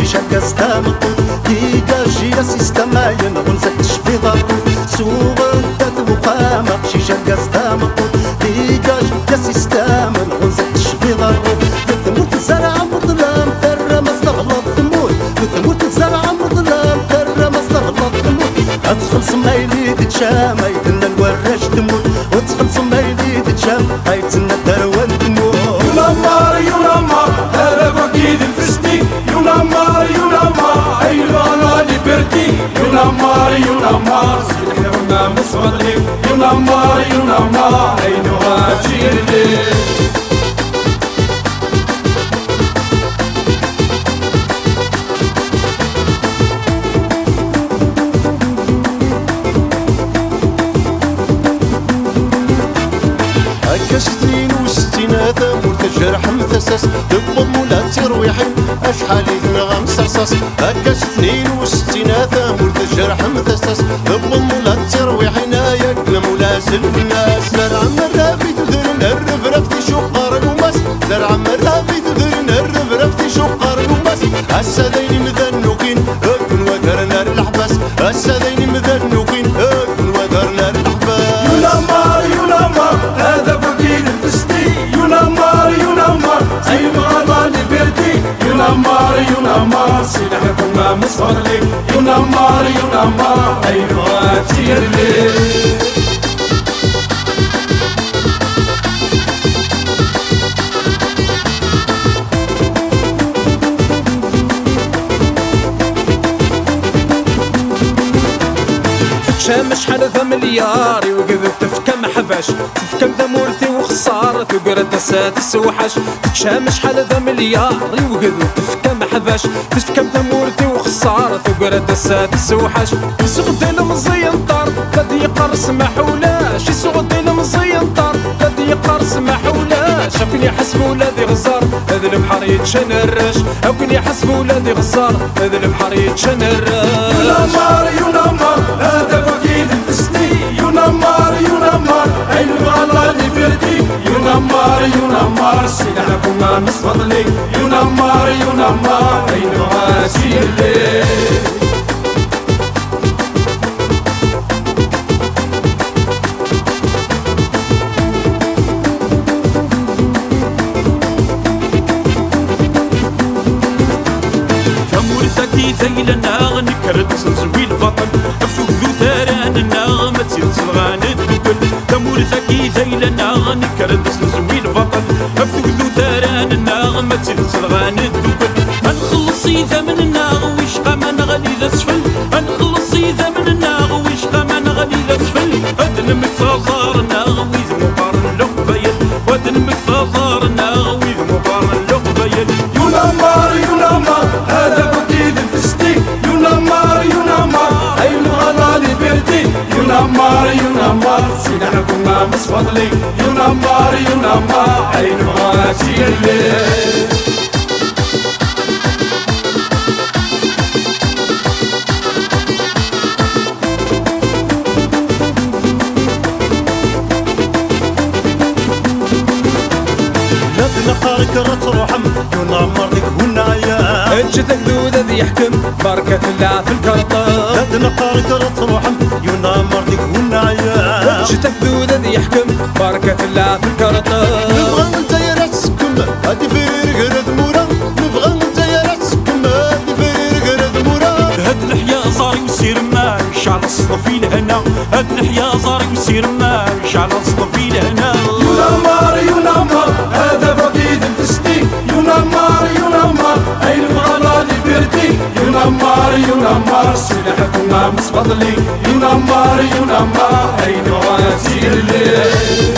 شيشة كاستام ديجاجي يا سيستما ينغنزك تشفي ضرب سوق تدو قامة شيشة كاستام ديجاج يا سيستما ينغنزك تشفي ضرب ثموت الزرع مظلام ثرى ما استغلط ثموت ثموت الزرع مظلام ثرى ما استغلط ثموت ادخل صمايلي تتشام هيتنا الوراش تموت وادخل صمايلي تتشام هيتنا الدروان تموت ينمر ينمر هذا فقيد الفستي ينمر ينمر اي الغلا لبرتي ينمر ينمر سيدنا مصفلي ينمر ينمر اي نغاتي لي سنين وستينات مورت الجرح مثسس دب مولا ترويحين اشحال يذنغ مصصص هكا سنين وستينات مورت الجرح مثسس دب مولا ترويحين ياك مولا سلب الناس زرع مرابي تذرن الرفرفتي شقار الوماس زرع مرابي تذرن الرفرفتي شقار الوماس هسا ذيني مذنوكين اكن وذرنا الحباس هسا ذيني مذنوكين اكن وذرنا الحباس ينمر ينمر هذا فقيد الفستي ينمر ينمر اي الغلا لبرتي ينمر ينمر سيدنا مصفلي ينمر ينمر اي نغاتي لي شام شحال ذا مليار يوقف تفكم حفاش تفكم ذا مورتي وخسارة تقرد دسات السوحش شام شحال ذا مليار يوقف تفكم حفاش تفكم ذا مورتي وخسارة تقرد دسات السوحش يسوق ديل مزين طار قد يقرص ما حولاش يسوق ديل مزين طار قد يقرص ما حولاش أو كن يحسب ولادي غزار هذا البحر يتشن الراش أو كن يحسب ولادي غزار هذا البحر يتشن الراش ينمر ينمر هذا فقيد الفستي ينمر ينمر أين الغلا لبردي ينمر ينمر سلاحكم مصفضلي ينمر ينمر أين غاسي الليل ذيل الناغ نكرد سنزوي البطل افوق ذو ثاران الناغ ما تزيد صلغان الدبل تمورثك ذيل الناغ نكرد سنزوي البطل افوق ذو ثاران الناغ ما تزيد صلغان الدبل انخلص اذا من الناغ ويشقى ما نغني ذا سفل انخلص اذا من الناغ ويشقى ما نغني ذا سفل ادنمك ثاثار الناغ ويذ مقارن لقبيل وادنمك ثاثار الناغ ويذ مقارن لقبيل ينمر ينمر هذا فقيد الفستي ينمر ينمر أي الغلا لبردي ينمر ينمر سلاحكم مصفضلي ينمر ينمر أي نغاتي الليل نقارك رتروحم ينمر لك هنايا اجتك ذو ذي يحكم بركة الله في الكرطة نقارك رتروحم ينمر لك هنايا اجتك ذو ذي يحكم بركة الله في الكرطة نبغى انت يا راسكم هادي فرق رد مورا نبغى انت يا راسكم هادي فرق رد مورا هاد الحياة صاري وسير ماش على الصفي لهنا هاد الحياة صاري وسير ماش على الصفي لهنا ينمر ينمر هذا فقيد الفستي ينمر ينمر أي الغلا لبردي ينمر ينمر سلاحكم مصفضلي ينمر ينمر أي نغاتي الليل